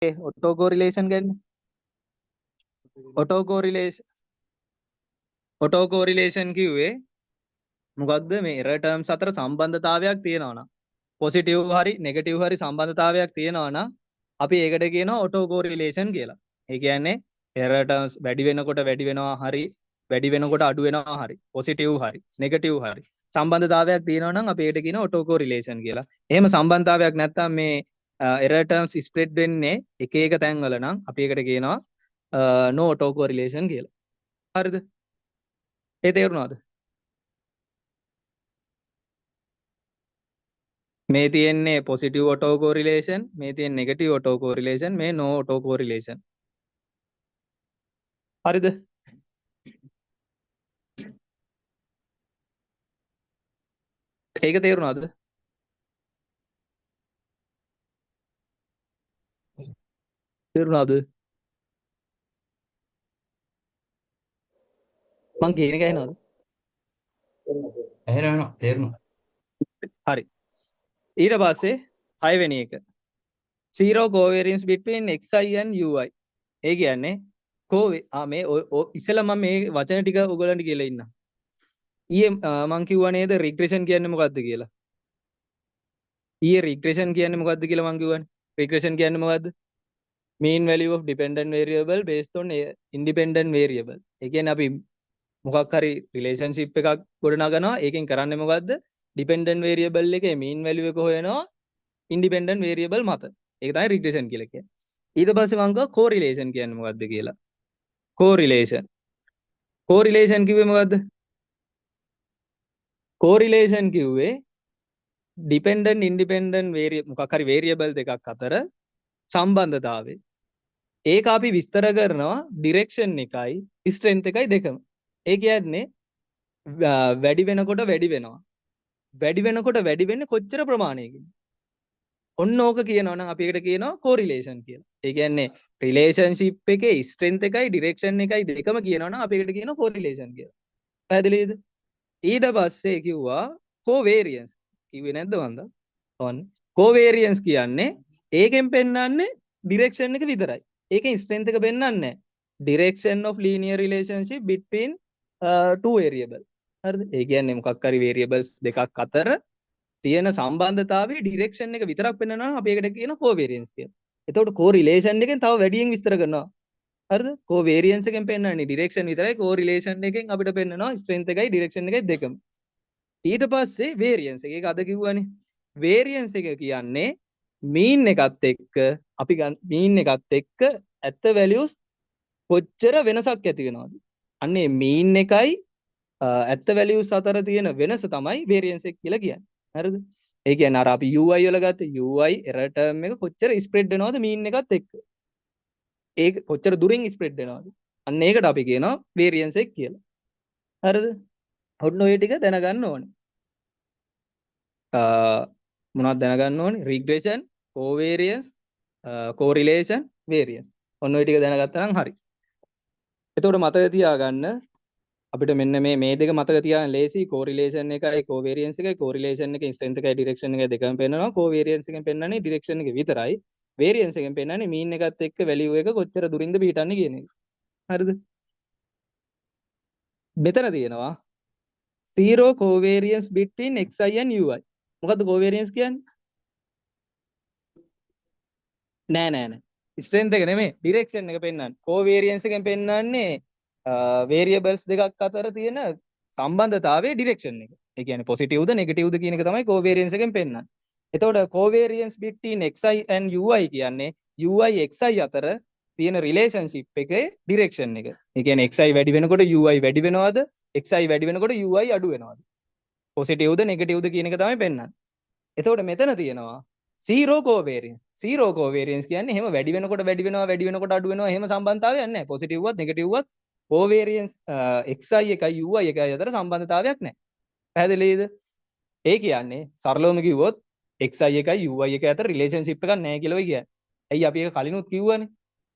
Auto correlation ගන්න. Auto correlation කිව්වේ මොකක්ද? මේ එරර් ටර්ම්ස් අතර සම්බන්ධතාවයක් තියෙනවා නම් පොසිටිව් හරි නෙගටිව් හරි සම්බන්ධතාවයක් තියෙනවා නම් අපි ඒකට කියනවා ඔටෝ කෝරිලේෂන් කියලා. ඒ කියන්නේ එරර් ටර්ම්ස් වැඩි වෙනකොට වැඩි වෙනවා හරි වැඩි වෙනකොට අඩු වෙනවා හරි පොසිටිව් හරි නෙගටිව් හරි සම්බන්ධතාවයක් තියෙනවා නම් අපි ඒකට කියනවා ඔටෝ කෝරිලේෂන් කියලා. එහෙම සම්බන්ධතාවයක් නැත්නම් මේ එරර් ටර්ම්ස් ස්ප්‍රෙඩ් වෙන්නේ එක එක තැන්වල නම් අපි ඒකට කියනවා no auto correlation කියලා. හරිද? ඒ තේරුණාද? මේ තියෙන්නේ positive auto correlation, මේ තියෙන්නේ negative auto correlation, මේ no auto correlation. හරිද? ඒක තේරුණාද? තේරුණාද? මං කියන එක ඇහෙනවද? ඇහෙනවා තේරුණා. හරි. ඊට පස්සේ 6 වෙනි එක. zero covariance between xi and ui. ඒ කියන්නේ මේ ඉස්සෙල්ලා මම මේ වචන ටික ඔයගලන්ට කියලා ඉන්නම්. ඊයේ මං කිව්වා නේද රිග්‍රෙෂන් කියන්නේ මොකද්ද කියලා? ඊයේ රිග්‍රෙෂන් කියන්නේ මොකද්ද කියලා මං කිව්වනේ. රිග්‍රෙෂන් කියන්නේ මොකද්ද? mean value of dependent variable based on independent variable. ඒ කියන්නේ අපි මොකක් හරි රිලේෂන්ෂිප් එකක් ගොඩනගනවා. ඒකෙන් කරන්නේ මොකද්ද? dependent variable එකේ mean value එක හොයනවා independent variable මත. ඒක තමයි regression කියලා කියන්නේ. ඊට පස්සේ මම කිව්වා correlation කියන්නේ මොකද්ද කියලා. correlation කිව්වේ මොකද්ද? correlation කිව්වේ dependent independent variable මොකක් හරි variable දෙකක් අතර සම්බන්ධතාවය. ඒක අපි විස්තර කරනවා ඩිරෙක්ෂන් එකයි ස්ට්‍රෙන්ත් එකයි දෙකම. ඒ කියන්නේ වැඩි වෙනකොට වැඩි වෙනවා. වැඩි වෙනකොට වැඩි වෙන්නේ කොච්චර ප්‍රමාණයකින්ද? ඔන්න ඕක කියනවා නම් අපි ඒකට කියනවා correlation කියලා. ඒ කියන්නේ relationship එකේ strength එකයි direction එකයි දෙකම කියනවා නම් අපි ඒකට කියනවා correlation කියලා. පැහැදිලිද? ඊට පස්සේ කිව්වා covariance. කිව්වේ නැද්ද වන්ද? ඔන්න. covariance කියන්නේ ඒකෙන් පෙන්වන්නේ direction එක විතරයි. ඒකෙන් strength එක පෙන්වන්නේ නැහැ. direction of linear relationship between two variable. හරිද? ඒ කියන්නේ මොකක් හරි variables දෙකක් අතර තියෙන සම්බන්ධතාවයේ ඩිරෙක්ෂන් එක විතරක් පෙන්වනවා නම් අපි ඒකට කියනවා covariance කියලා. එතකොට correlation එකෙන් තව වැඩියෙන් විස්තර කරනවා. හරිද? covariance එකෙන් පෙන්වන්නේ ඩිරෙක්ෂන් විතරයි. correlation එකෙන් අපිට පෙන්වනවා strength එකයි direction එකයි දෙකම. ඊට පස්සේ variance එක. ඒක අද කිව්වනේ. variance එක කියන්නේ mean එකත් එක්ක අපි mean එකත් එක්ක ඇත්ත values කොච්චර වෙනසක් ඇති වෙනවද? අන්නේ mean එකයි ඇත්ත values අතර තියෙන වෙනස තමයි variance එක කියලා කියන්නේ. හරිද? ඒ කියන්නේ අර අපි UI වල ගත්ත UI error term එක කොච්චර ස්ප්‍රෙඩ් වෙනවද mean එකත් එක්ක. ඒක කොච්චර දුරින් ස්ප්‍රෙඩ් වෙනවද? අන්න ඒකට අපි කියනවා variance එක කියලා. හරිද? ඔන්න ඔය ටික දැනගන්න ඕනේ. මොනවද දැනගන්න ඕනේ? regression, covariance, correlation, variance. ඔන්න ඔය ටික දැනගත්තා නම් හරි. එතකොට මතක තියාගන්න අපිට මෙන්න මේ දෙක මතක තියාගන්න ලේසි. correlation එකයි covariance එකයි correlation එකේ strength එකයි direction එකයි දෙකම පෙන්නනවා. covariance එකෙන් පෙන්නන්නේ direction එක විතරයි. variance එකෙන් පෙන්නන්නේ mean එකත් එක්ක value එක කොච්චර දුරින්ද පිටන්නේ කියන එක. හරිද? මෙතන තියෙනවා zero covariance between xi and ui. මොකද්ද covariance කියන්නේ? නෑ. strength එක නෙමෙයි direction එක පෙන්නන්නේ. covariance එකෙන් පෙන්නන්නේ variables දෙකක් අතර තියෙන සම්බන්ධතාවයේ direction එක. ඒ කියන්නේ positive ද negative ද කියන එක තමයි covariance එකෙන් පෙන්නන්නේ. එතකොට covariance between xi and ui කියන්නේ ui xi අතර තියෙන relationship එකේ direction එක. ඒ කියන්නේ xi වැඩි වෙනකොට ui වැඩි වෙනවද? xi වැඩි වෙනකොට ui අඩු වෙනවද? positive ද negative ද කියන එක තමයි පෙන්නන්නේ. එතකොට මෙතන තියෙනවා zero covariance. zero covariance කියන්නේ එහෙම වැඩි වෙනකොට වැඩි වෙනකොට අඩු වෙනවා එහෙම සම්බන්ධතාවයක් නැහැ. positive වත් negative වත් covariance xi එකයි ui එකයි අතර සම්බන්ධතාවයක් නැහැ. පැහැදිලිද? ඒ කියන්නේ සරලවම කිව්වොත් xi එකයි ui එකයි අතර රිලේෂන්ෂිප් එකක් නැහැ කියලා කියන්නේ. ඇයි අපි ඒක කලිනුත් කිව්වනේ.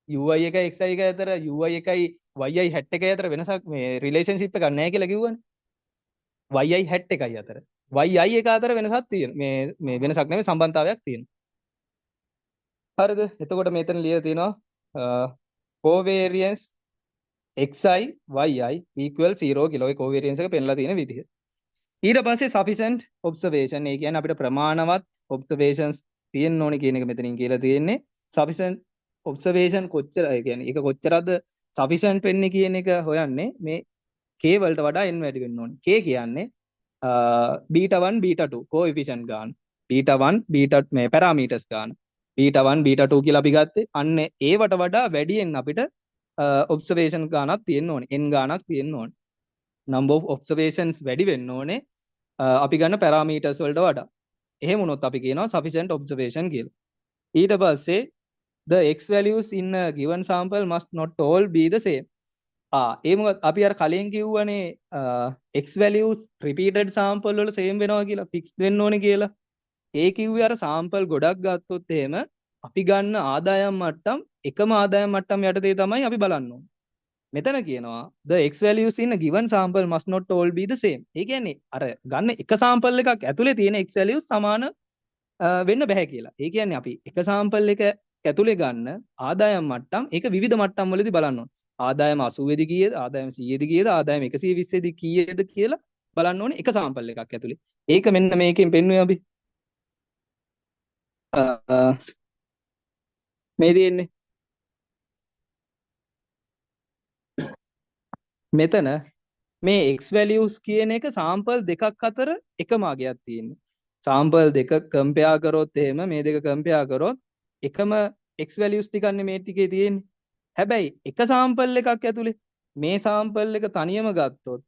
ui එකයි xi එකයි අතර ui එකයි yi hat එකයි අතර වෙනසක් මේ රිලේෂන්ෂිප් එකක් නැහැ කියලා කිව්වනේ. yi hat එකයි අතර. yi එක අතර වෙනසක් තියෙනවා. මේ වෙනසක් නෙමෙයි සම්බන්ධතාවයක් තියෙනවා. හරිද? එතකොට මෙතන ලියලා තියෙනවා covariance xi yi equal 0 කියලා. ඔය covariance එක පෙන්ලා තියෙන විදිහ. ඊට පස්සේ sufficient observation. ඒ කියන්නේ අපිට ප්‍රමාණවත් observations තියෙන්න ඕනේ කියන එක මෙතනින් කියලා තියෙන්නේ. sufficient observation කොච්චර ඒ කියන්නේ ඒක කොච්චරද sufficient වෙන්නේ කියන එක හොයන්නේ මේ k වලට වඩා n වැඩි වෙන්න ඕනේ. k කියන්නේ beta 1 beta 2 coefficient ගන්න. beta 1 beta මේ parameters ගන්න. beta 1 beta 2 කියලා අපි ගත්තේ. අන්න ඒවට වඩා වැඩියෙන් අපිට observation ගානක් තියෙන්න ඕනේ. n ගානක් තියෙන්න ඕනේ. number of observations වැඩි වෙන්න ඕනේ අපි ගන්න parameters වලට වඩා. එහෙම වුණොත් අපි කියනවා sufficient observation කියලා. ඊට පස්සේ the x values in a given sample must not all be the same. ඒ මොකද අපි අර කලින් කිව්වනේ x values repeated sample වල same වෙනවා කියලා fixed වෙන්න ඕනේ කියලා. ඒ කිව්වේ අර sample ගොඩක් ගත්තොත් එහෙම අපි ගන්න ආදායම් මට්ටම් එකම ආදායම් මට්ටම් යටතේ තමයි අපි බලන්න ඕනේ. මෙතන කියනවා the x values in a given sample must not all be the same. ඒ කියන්නේ අර ගන්න එක sample එකක් ඇතුලේ තියෙන x values සමාන වෙන්න බෑ කියලා. ඒ කියන්නේ අපි එක sample එක ඇතුලේ ගන්න ආදායම් මට්ටම් ඒක විවිධ මට්ටම් වලදී බලන්න ඕනේ. ආදායම 80 දී කීයද, ආදායම 100 දී කීයද, ආදායම 120 දී කීයද කියලා බලන්න ඕනේ එක sample එකක් ඇතුලේ. ඒක මෙන්න මේකෙන් පෙන්වුවේ අපි. මේ තියෙන්නේ මෙතන මේ x values කියන එක sample දෙකක් අතර එකම අගයක් තියෙන්නේ. sample දෙක compare කරොත් එහෙම මේ දෙක compare කරොත් එකම x values ටිකන්නේ මේ ටිකේ තියෙන්නේ. හැබැයි එක sample එකක් ඇතුලේ මේ sample එක තනියම ගත්තොත්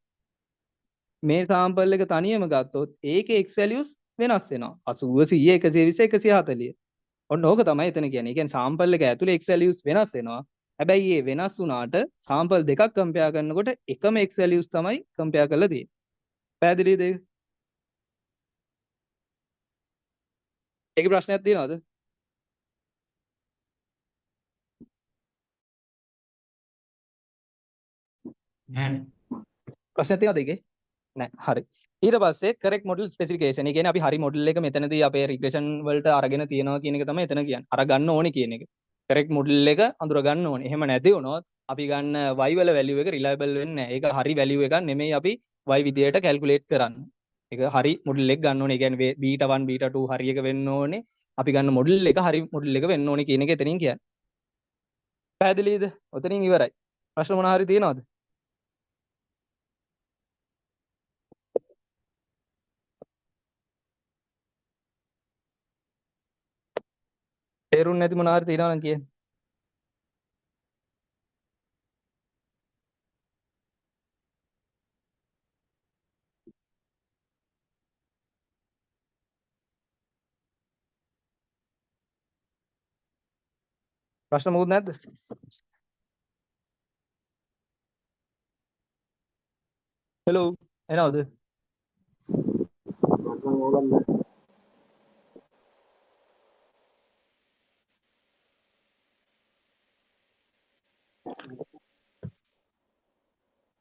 මේ sample එක තනියම ගත්තොත් ඒකේ x values වෙනස් වෙනවා. 80 100 120 140. ඔන්න ඕක තමයි එතන කියන්නේ. ඒ කියන්නේ sample එක ඇතුලේ x values වෙනස් වෙනවා. හැබැයි මේ වෙනස් වුණාට sample දෙකක් compare කරනකොට එකම x values තමයි compare කරලා තියෙන්නේ. පැහැදිලිද ඒක? ඒකේ ප්‍රශ්නයක් තියෙනවද? නැහැ. ප්‍රශ්නයක් තියෙනවද ඒකේ? නෑ. හරි. ඊට පස්සේ correct model specification. ඒ කියන්නේ අපි හරි model එක මෙතනදී අපේ regression වලට අරගෙන තියනවා කියන එක තමයි එතන කියන්නේ. අර ගන්න ඕනේ කියන එක. correct model එක අඳුර ගන්න ඕනේ. එහෙම නැති වුණොත් අපි ගන්න y වල value එක reliable වෙන්නේ නැහැ. ඒක හරි value එකක් නෙමෙයි අපි y විදියට calculate කරන්නේ. ඒක හරි model එක ගන්න ඕනේ. ඒ කියන්නේ beta 1 beta 2 හරි එක වෙන්න ඕනේ. අපි ගන්න model එක හරි model එක වෙන්න ඕනේ කියන එක එතනින් කියන්නේ. පැහැදිලිද? ඔතනින් ඉවරයි. ප්‍රශ්න මොනවා හරි තියෙනවද? තේරුම් නැති මොනවා හරි තියෙනවා නම් කියන්න. ප්‍රශ්න මොකුත් නැද්ද? හෙලෝ එනවද?